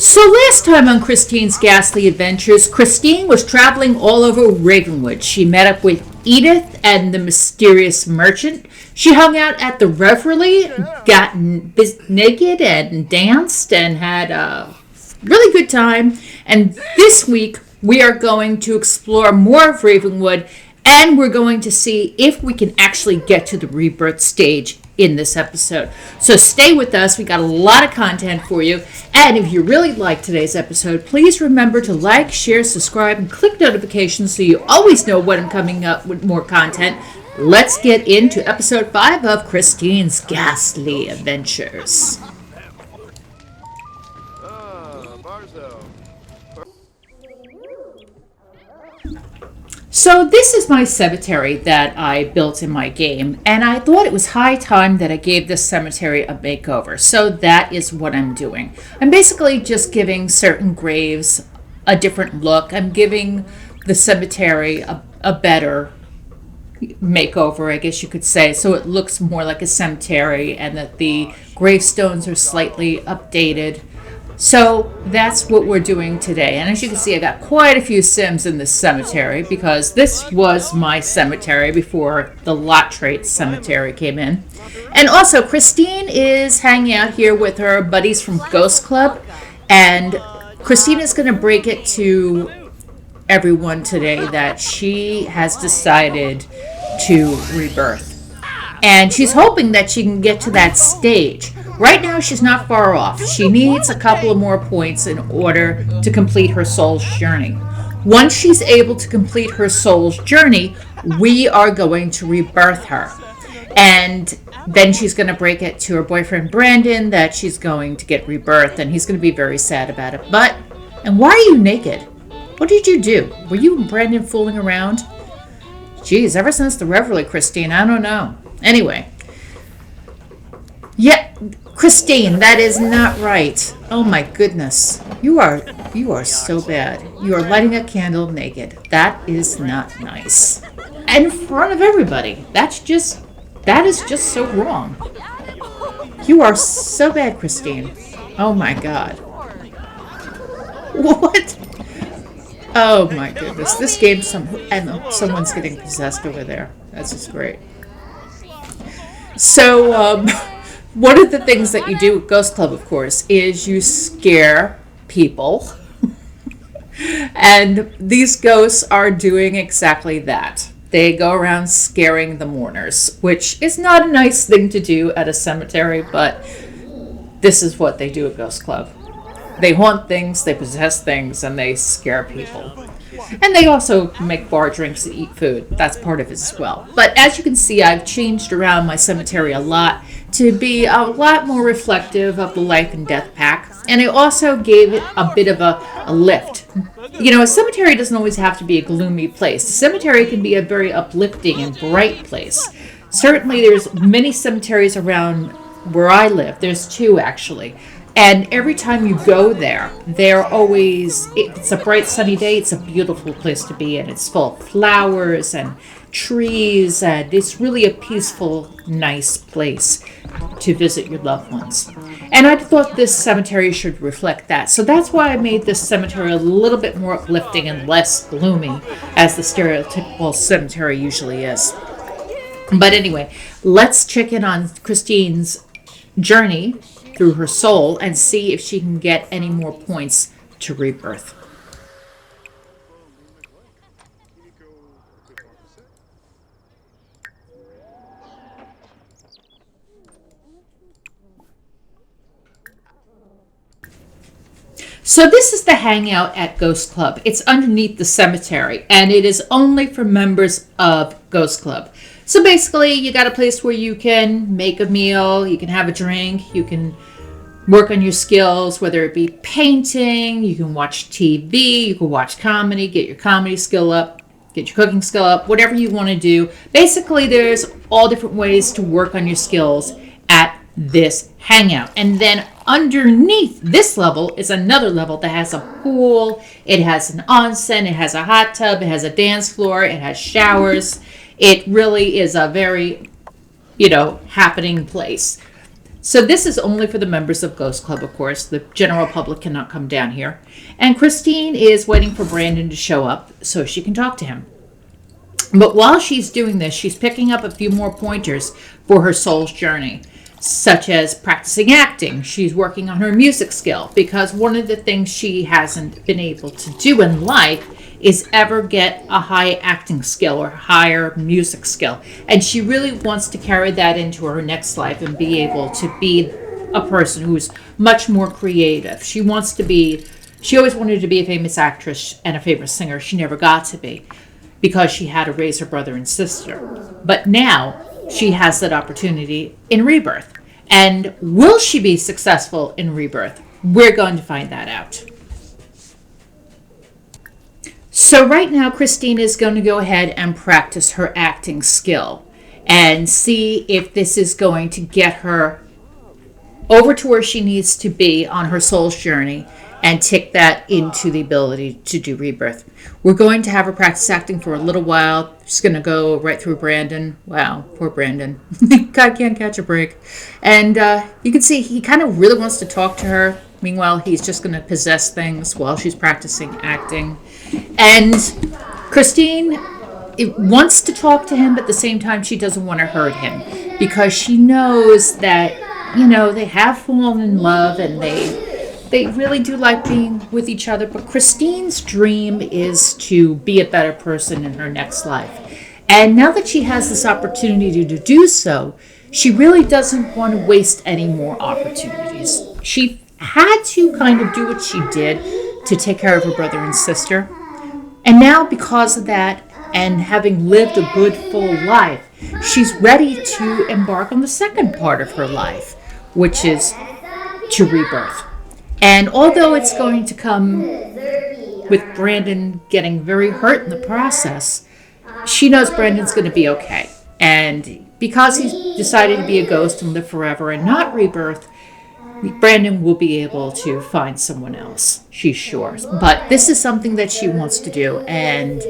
So last time on Christine's Ghastly Adventures, Christine was traveling all over Ravenwood. She met up with Edith and the mysterious merchant. She hung out at the Revelry, got naked and danced and had a really good time. And this week we are going to explore more of Ravenwood, and we're going to see if we can actually get to the Rebirth stage in this episode. So stay with us. We got a lot of content for you. And if you really like today's episode, please remember to like, share, subscribe, and click notifications so you always know when I'm coming up with more content. Let's get into episode 5 of Christine's Ghastly Adventures. So this is my cemetery that I built in my game, and I thought it was high time that I gave this cemetery a makeover. So that is what I'm doing. I'm basically just giving certain graves a different look. I'm giving the cemetery a better makeover, I guess you could say, so it looks more like a cemetery and that the gravestones are slightly updated. So that's what we're doing today. And as you can see, I got quite a few Sims in this cemetery because this was my cemetery before the lot trait cemetery came in. And also, Christine is hanging out here with her buddies from Ghost Club. And Christine is going to break it to everyone today that she has decided to rebirth. And she's hoping that she can get to that stage. Right now, she's not far off. She needs a couple of more points in order to complete her soul's journey. Once she's able to complete her soul's journey, we are going to rebirth her. And then she's going to break it to her boyfriend, Brandon, that she's going to get rebirthed, and he's going to be very sad about it. And why are you naked? What did you do? Were you and Brandon fooling around? Geez, ever since the Revelry, Christine, I don't know. Anyway. Yeah, Christine, that is not right. Oh my goodness. You are so bad. You are lighting a candle naked. That is not nice. In front of everybody. That is just so wrong. You are so bad, Christine. Oh my God. What? Oh my goodness. This game, someone's getting possessed over there. That's just great. So, one of the things that you do at Ghost Club, of course, is you scare people. And these ghosts are doing exactly that. They go around scaring the mourners, which is not a nice thing to do at a cemetery, but this is what they do at Ghost Club. They haunt things, they possess things, and they scare people. And they also make bar drinks and eat food. That's part of it as well. But as you can see, I've changed around my cemetery a lot to be a lot more reflective of the life and death pack. And I also gave it a bit of a lift. You know, a cemetery doesn't always have to be a gloomy place. A cemetery can be a very uplifting and bright place. Certainly there's many cemeteries around where I live. There's 2 actually. And every time you go there, it's a bright sunny day, it's a beautiful place to be in. It's full of flowers and trees, and it's really a peaceful, nice place to visit your loved ones. And I thought this cemetery should reflect that. So that's why I made this cemetery a little bit more uplifting and less gloomy, as the stereotypical cemetery usually is. But anyway, let's check in on Christine's journey through her soul and see if she can get any more points to rebirth. So this is the hangout at Ghost Club. It's underneath the cemetery, and it is only for members of Ghost Club. So basically, you got a place where you can make a meal, you can have a drink, you can work on your skills, whether it be painting, you can watch TV, you can watch comedy, get your comedy skill up, get your cooking skill up, whatever you want to do. Basically, there's all different ways to work on your skills at this hangout. And then underneath this level is another level that has a pool, it has an onsen, it has a hot tub, it has a dance floor, it has showers. It really is a very, happening place. So this is only for the members of Ghost Club, of course. The general public cannot come down here. And Christine is waiting for Brandon to show up so she can talk to him. But while she's doing this, she's picking up a few more pointers for her soul's journey, such as practicing acting. She's working on her music skill because one of the things she hasn't been able to do in life is ever get a high acting skill or higher music skill. And she really wants to carry that into her next life and be able to be a person who's much more creative. She always wanted to be a famous actress and a famous singer. She never got to be, because she had to raise her brother and sister. But now she has that opportunity in Rebirth. And will she be successful in Rebirth? We're going to find that out. So right now, Christine is going to go ahead and practice her acting skill and see if this is going to get her over to where she needs to be on her soul's journey and tick that into the ability to do Rebirth. We're going to have her practice acting for a little while. She's going to go right through Brandon. Wow, poor Brandon. God can't catch a break. And you can see he kind of really wants to talk to her. Meanwhile, he's just going to possess things while she's practicing acting. And Christine wants to talk to him, but at the same time, she doesn't want to hurt him because she knows that, they have fallen in love and they really do like being with each other. But Christine's dream is to be a better person in her next life. And now that she has this opportunity to do so, she really doesn't want to waste any more opportunities. She had to kind of do what she did to take care of her brother and sister. And now, because of that, and having lived a good, full life, she's ready to embark on the second part of her life, which is to rebirth. And although it's going to come with Brandon getting very hurt in the process, she knows Brandon's going to be okay. And because he's decided to be a ghost and live forever and not rebirth, Brandon will be able to find someone else, she's sure. But this is something that she wants to do, and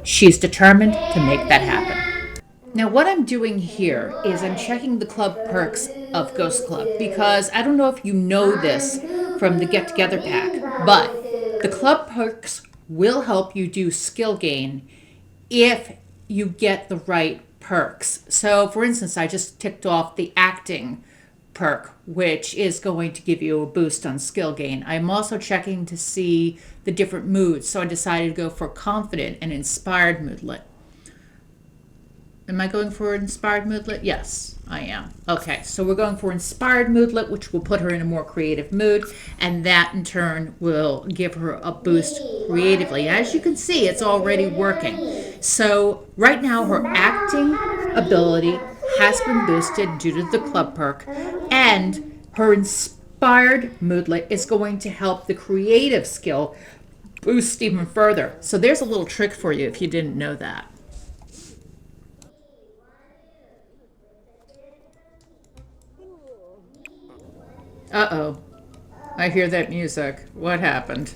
she's determined to make that happen. Now, what I'm doing here is I'm checking the club perks of Ghost Club, because I don't know if you know this from the Get Together pack, but the club perks will help you do skill gain if you get the right perks. So, for instance, I just ticked off the acting perk, which is going to give you a boost on skill gain. I'm also checking to see the different moods, so I decided to go for confident and inspired moodlet. Am I going for inspired moodlet? Yes, I am. Okay, so we're going for inspired moodlet, which will put her in a more creative mood, and that in turn will give her a boost creatively. As you can see, it's already working. So right now her acting ability has been boosted due to the club perk, and her inspired moodlet is going to help the creative skill boost even further. So there's a little trick for you if you didn't know that. Uh-oh. I hear that music. What happened?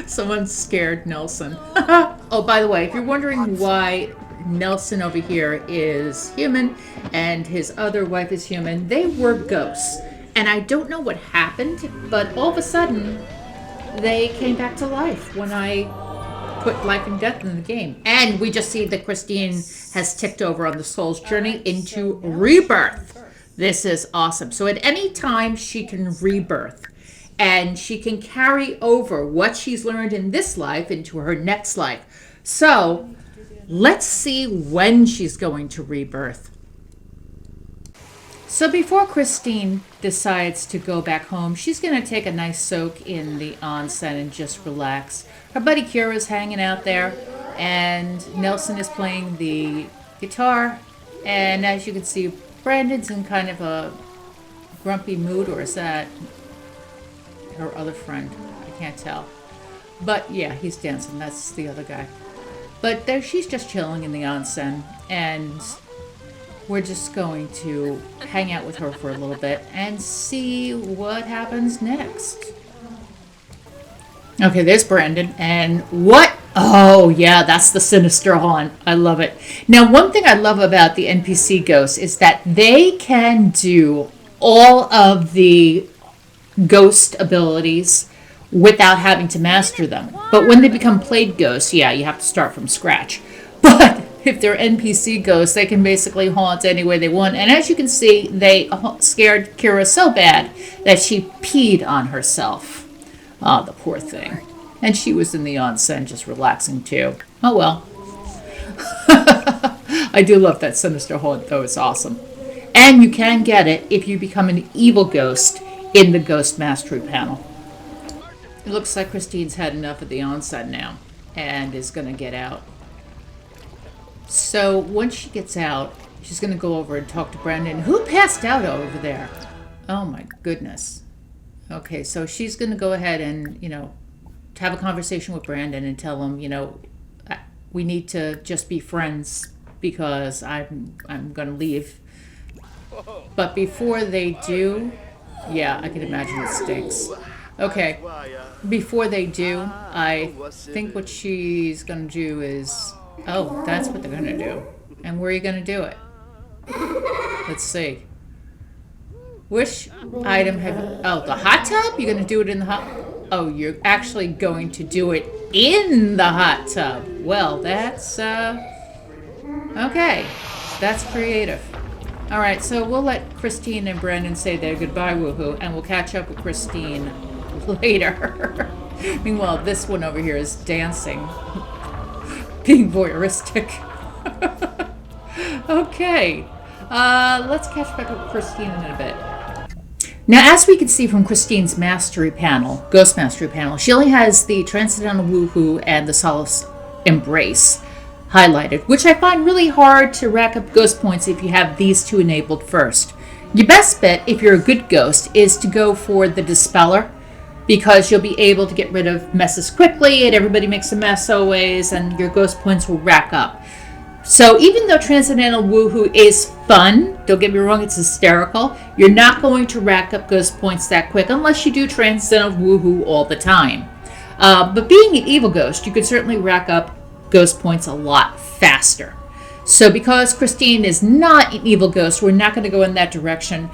Someone scared Nelson. Oh, by the way, if you're wondering why Nelson over here is human and his other wife is human, they were ghosts. And I don't know what happened, but all of a sudden, they came back to life when I put life and death in the game. And we just see that Christine has ticked over on the soul's journey into rebirth. This is awesome. So at any time, she can rebirth. And she can carry over what she's learned in this life into her next life. So let's see when she's going to rebirth. So before Christine decides to go back home, she's going to take a nice soak in the onsen and just relax. Her buddy Kira's hanging out there, and Nelson is playing the guitar. And as you can see, Brandon's in kind of a grumpy mood, or is that her other friend? I can't tell. But yeah, he's dancing. That's the other guy. But there, she's just chilling in the onsen, and we're just going to hang out with her for a little bit and see what happens next. Okay, there's Brandon, and what Oh, yeah, that's the sinister haunt. I love it. Now, one thing I love about the NPC ghosts is that they can do all of the ghost abilities without having to master them. But when they become played ghosts, yeah, you have to start from scratch. But if they're NPC ghosts, they can basically haunt any way they want. And as you can see, they scared Kira so bad that she peed on herself. Oh, the poor thing. And she was in the onsen just relaxing too. Oh well. I do love that sinister haunt though, it's awesome. And you can get it if you become an evil ghost in the Ghost Mastery panel. It looks like Christine's had enough of the onsen now and is going to get out. So once she gets out, she's going to go over and talk to Brendan. Who passed out over there? Oh my goodness. Okay, so she's going to go ahead and, have a conversation with Brandon and tell him, we need to just be friends because I'm going to leave. But before they do, yeah, I can imagine it stinks. Okay, before they do, I think what she's going to do is, oh, that's what they're going to do. And where are you going to do it? Let's see. Which item have you, oh, the hot tub? You're going to do it in the hot, oh, you're actually going to do it in the hot tub. Well, that's, okay, that's creative. All right, so we'll let Christine and Brandon say their goodbye, woohoo, and we'll catch up with Christine later. Meanwhile, this one over here is dancing, being voyeuristic. Okay, let's catch back up with Christine in a bit. Now, as we can see from Christine's mastery panel, Ghost Mastery panel, she only has the Transcendental Woohoo and the Solace Embrace highlighted, which I find really hard to rack up ghost points if you have these two enabled first. Your best bet, if you're a good ghost, is to go for the Dispeller, because you'll be able to get rid of messes quickly, and everybody makes a mess always, and your ghost points will rack up. So even though Transcendental Woohoo is fun, don't get me wrong, it's hysterical, you're not going to rack up ghost points that quick unless you do Transcendental Woohoo all the time. But being an evil ghost, you could certainly rack up ghost points a lot faster. So because Christine is not an evil ghost, we're not going to go in that direction.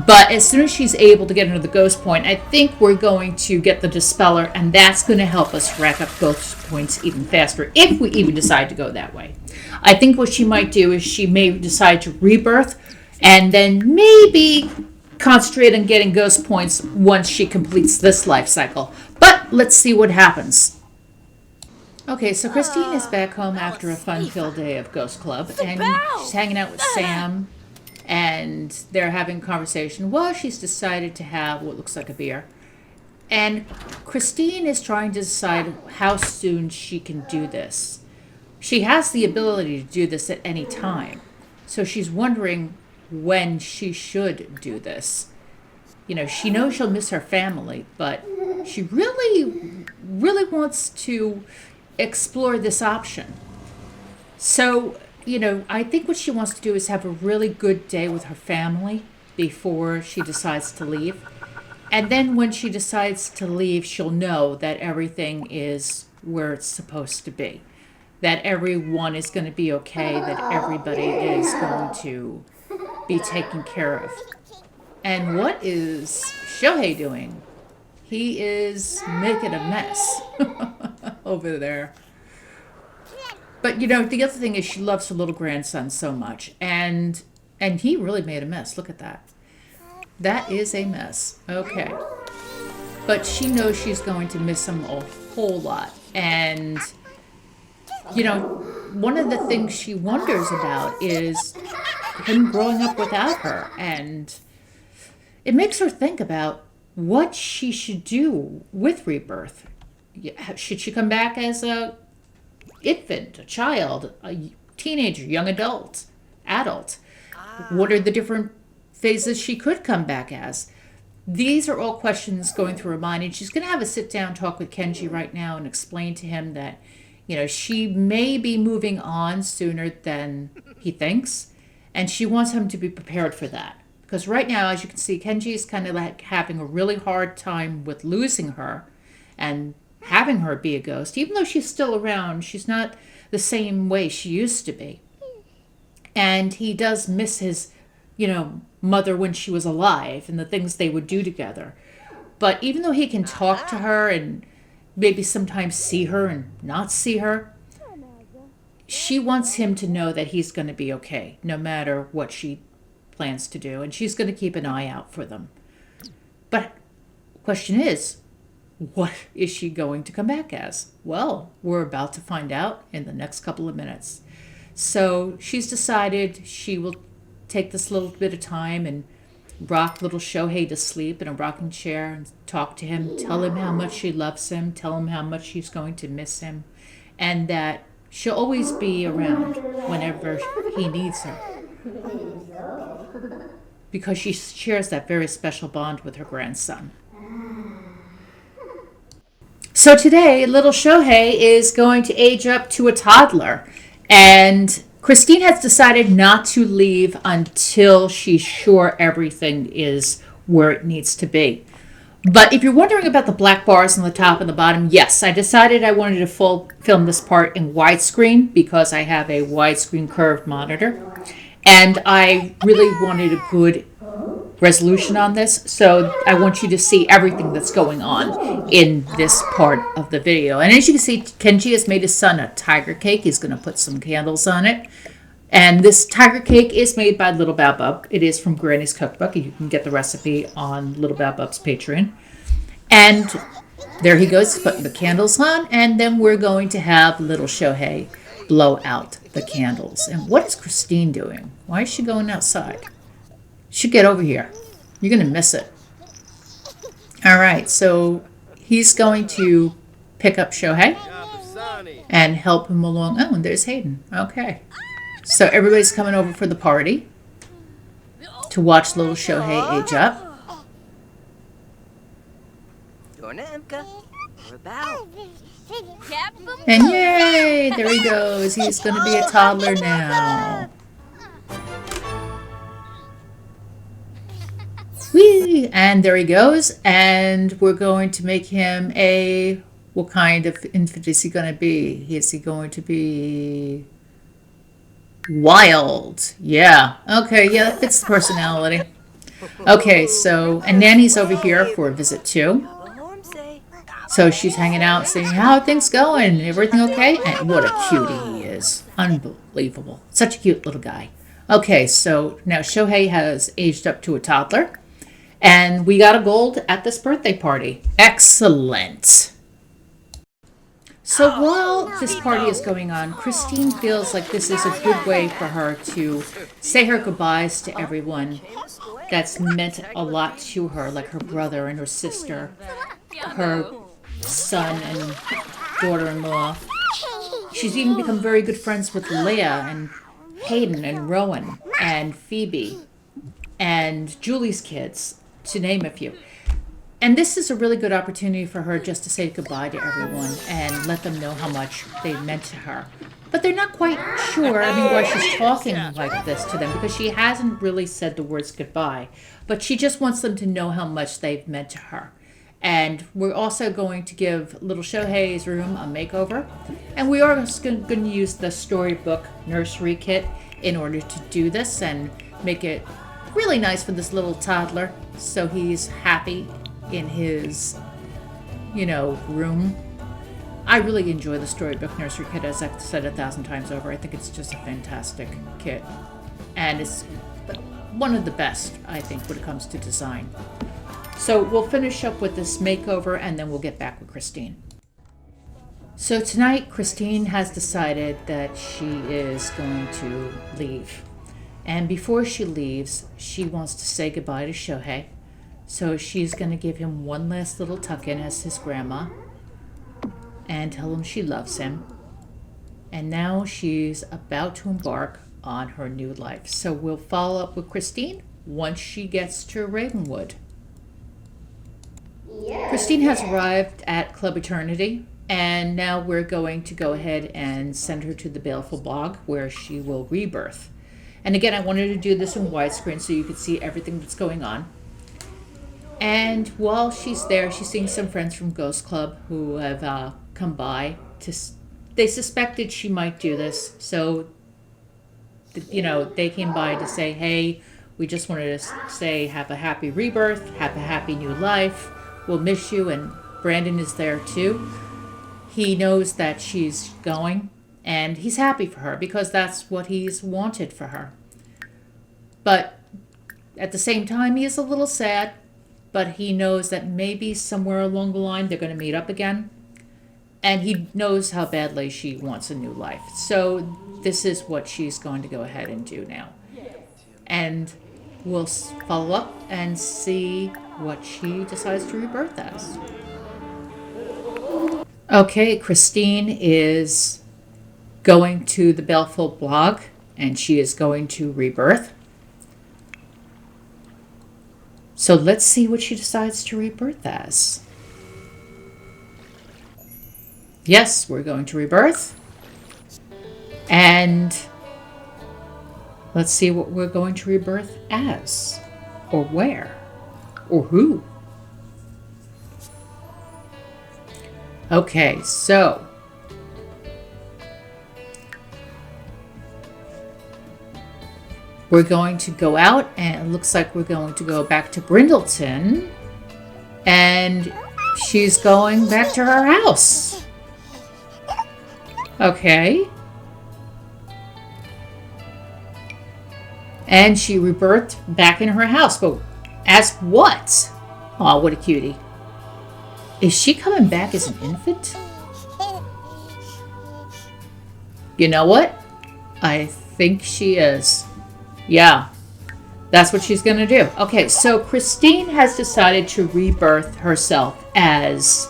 But as soon as she's able to get into the ghost point, I think we're going to get the Dispeller, and that's going to help us rack up ghost points even faster, if we even decide to go that way. I think what she might do is she may decide to rebirth, and then maybe concentrate on getting ghost points once she completes this life cycle. But let's see what happens. Okay, so Christine is back home after a fun-filled day of Ghost Club, and she's hanging out with Sam, and they're having a conversation. Well, she's decided to have what looks like a beer. And Christine is trying to decide how soon she can do this. She has the ability to do this at any time. So she's wondering when she should do this. She knows she'll miss her family, but she really, really wants to explore this option. So, I think what she wants to do is have a really good day with her family before she decides to leave. And then when she decides to leave, she'll know that everything is where it's supposed to be. That everyone is going to be okay, that everybody is going to be taken care of. And what is Shohei doing? He is making a mess over there. But, the other thing is she loves her little grandson so much. And he really made a mess. Look at that. That is a mess. Okay. But she knows she's going to miss him a whole lot. And, one of the things she wonders about is him growing up without her. And it makes her think about what she should do with Rebirth. Should she come back as a infant, a child, a teenager, young adult? What are the different phases she could come back as? These are all questions going through her mind, and she's going to have a sit-down talk with Kenji right now and explain to him that, she may be moving on sooner than he thinks, and she wants him to be prepared for that. Because right now, as you can see, Kenji is kind of like having a really hard time with losing her, and having her be a ghost, even though she's still around. She's not the same way she used to be. And he does miss his, mother when she was alive and the things they would do together. But even though he can talk to her and maybe sometimes see her and not see her, she wants him to know that he's going to be okay, no matter what she plans to do. And she's going to keep an eye out for them. But the question is, what is she going to come back as? Well, we're about to find out in the next couple of minutes. So she's decided she will take this little bit of time and rock little Shohei to sleep in a rocking chair and talk to him, tell him how much she loves him, tell him how much she's going to miss him, and that she'll always be around whenever he needs her. Because she shares that very special bond with her grandson. So today, little Shohei is going to age up to a toddler. And Christine has decided not to leave until she's sure everything is where it needs to be. But if you're wondering about the black bars on the top and the bottom, yes, I decided I wanted to film this part in widescreen because I have a widescreen curved monitor. And I really wanted a good resolution on this, so I want you to see everything that's going on in this part of the video. And as you can see, Kenji has made his son a tiger cake. He's going to put some candles on it. And this tiger cake is made by Little Babub. It is from Granny's Cookbook. You can get the recipe on Little Babub's Patreon. And there he goes, putting the candles on. And then we're going to have little Shohei blow out the candles. And what is Christine doing? Why is she going outside? Should get over here. You're going to miss it. All right, so he's going to pick up Shohei and help him along. Oh, and there's Hayden. Okay. So everybody's coming over for the party to watch little Shohei age up. And yay, there he goes. He's going to be a toddler now. Whee! And there he goes. And we're going to make him a... What kind of infant is he going to be? Is he going to be... Wild? Yeah. Okay, yeah, that fits the personality. Okay, so... And Nanny's over here for a visit too. So she's hanging out saying, how are things going? Everything okay? And what a cutie he is. Unbelievable. Such a cute little guy. Okay, so now Shohei has aged up to a toddler. And we got a gold at this birthday party. Excellent. So while this party is going on, Christine feels like this is a good way for her to say her goodbyes to everyone that's meant a lot to her, like her brother and her sister, her son and daughter-in-law. She's even become very good friends with Leah and Hayden and Rowan and Phoebe and Julie's kids, to name a few. And this is a really good opportunity for her just to say goodbye to everyone and let them know how much they meant to her. But they're not quite sure, why she's talking like this to them, because she hasn't really said the words goodbye. But she just wants them to know how much they've meant to her. And we're also going to give little Shohei's room a makeover. And we are going to use the storybook nursery kit in order to do this and make it really nice for this little toddler, so he's happy in his, room. I really enjoy the storybook nursery kit, as I've said 1,000 times over. I think it's just a fantastic kit. And it's one of the best, I think, when it comes to design. So we'll finish up with this makeover, and then we'll get back with Christine. So tonight, Christine has decided that she is going to leave. And before she leaves, she wants to say goodbye to Shohei. So she's going to give him one last little tuck-in as his grandma and tell him she loves him. And now she's about to embark on her new life. So we'll follow up with Christine once she gets to Ravenwood. Yeah. Christine has arrived at Club Eternity, and now we're going to go ahead and send her to the Baleful Bog, where she will rebirth. And again, I wanted to do this in widescreen so you could see everything that's going on. And while she's there, she's seeing some friends from Ghost Club who have come by to. They suspected she might do this, so they came by to say, "Hey, we just wanted to say have a happy rebirth, have a happy new life. We'll miss you." And Brandon is there too. He knows that she's going, and he's happy for her because that's what he's wanted for her. But at the same time, he is a little sad, but he knows that maybe somewhere along the line they're going to meet up again. And he knows how badly she wants a new life. So this is what she's going to go ahead and do now. And we'll follow up and see what she decides to rebirth as. Okay, Christine is going to the Baleful blog, and she is going to rebirth. So let's see what she decides to rebirth as. Yes, we're going to rebirth. And let's see what we're going to rebirth as. Or where. Or who. Okay, so we're going to go out, and it looks like we're going to go back to Brindleton. And she's going back to her house. Okay. And she rebirthed back in her house. But as what? Oh, what a cutie. Is she coming back as an infant? You know what? I think she is. Yeah. That's what she's going to do. Okay, so Christine has decided to rebirth herself as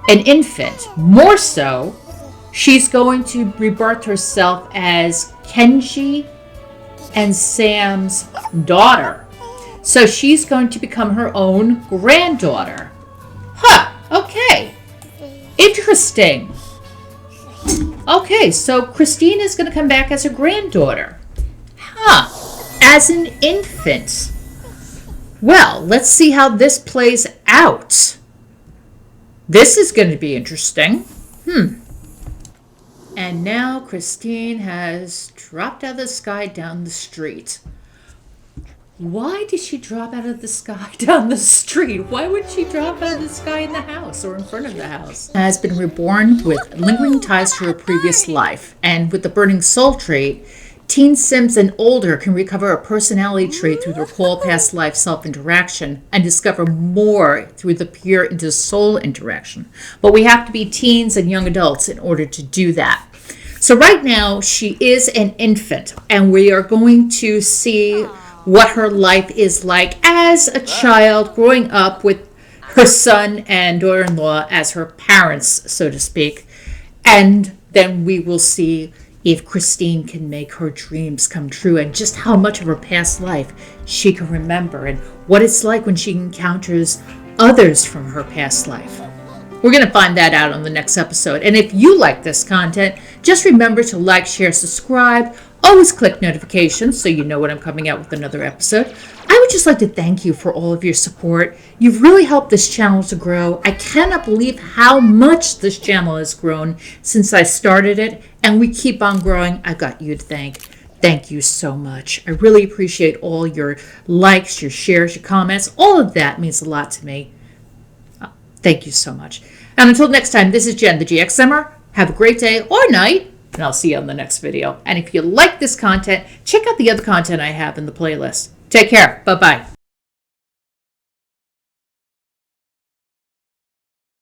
an infant. More so, she's going to rebirth herself as Kenji and Sam's daughter. So she's going to become her own granddaughter. Huh, okay. Interesting. Okay, so Christine is going to come back as her granddaughter. Huh, as an infant. Well, let's see how this plays out. This is going to be interesting. And now Christine has dropped out of the sky down the street. Why did she drop out of the sky down the street? Why would she drop out of the sky in the house or in front of the house? Has been reborn with lingering ties to her previous life. And with the burning soul trait, teen Sims and older can recover a personality trait through the recall past life self-interaction and discover more through the peer into soul interaction. But we have to be teens and young adults in order to do that. So right now she is an infant, and we are going to see what her life is like as a child growing up with her son and daughter-in-law as her parents, so to speak. And then we will see if Christine can make her dreams come true and just how much of her past life she can remember and what it's like when she encounters others from her past life. We're going to find that out on the next episode. And if you like this content, just remember to like, share, subscribe. Always click notifications so you know when I'm coming out with another episode. I would just like to thank you for all of your support. You've really helped this channel to grow. I cannot believe how much this channel has grown since I started it, and we keep on growing. I've got you to thank. Thank you so much. I really appreciate all your likes, your shares, your comments. All of that means a lot to me. Thank you so much. And until next time, this is Jen, the GXSimmer. Have a great day or night, and I'll see you on the next video. And if you like this content, check out the other content I have in the playlist. Take care. Bye-bye.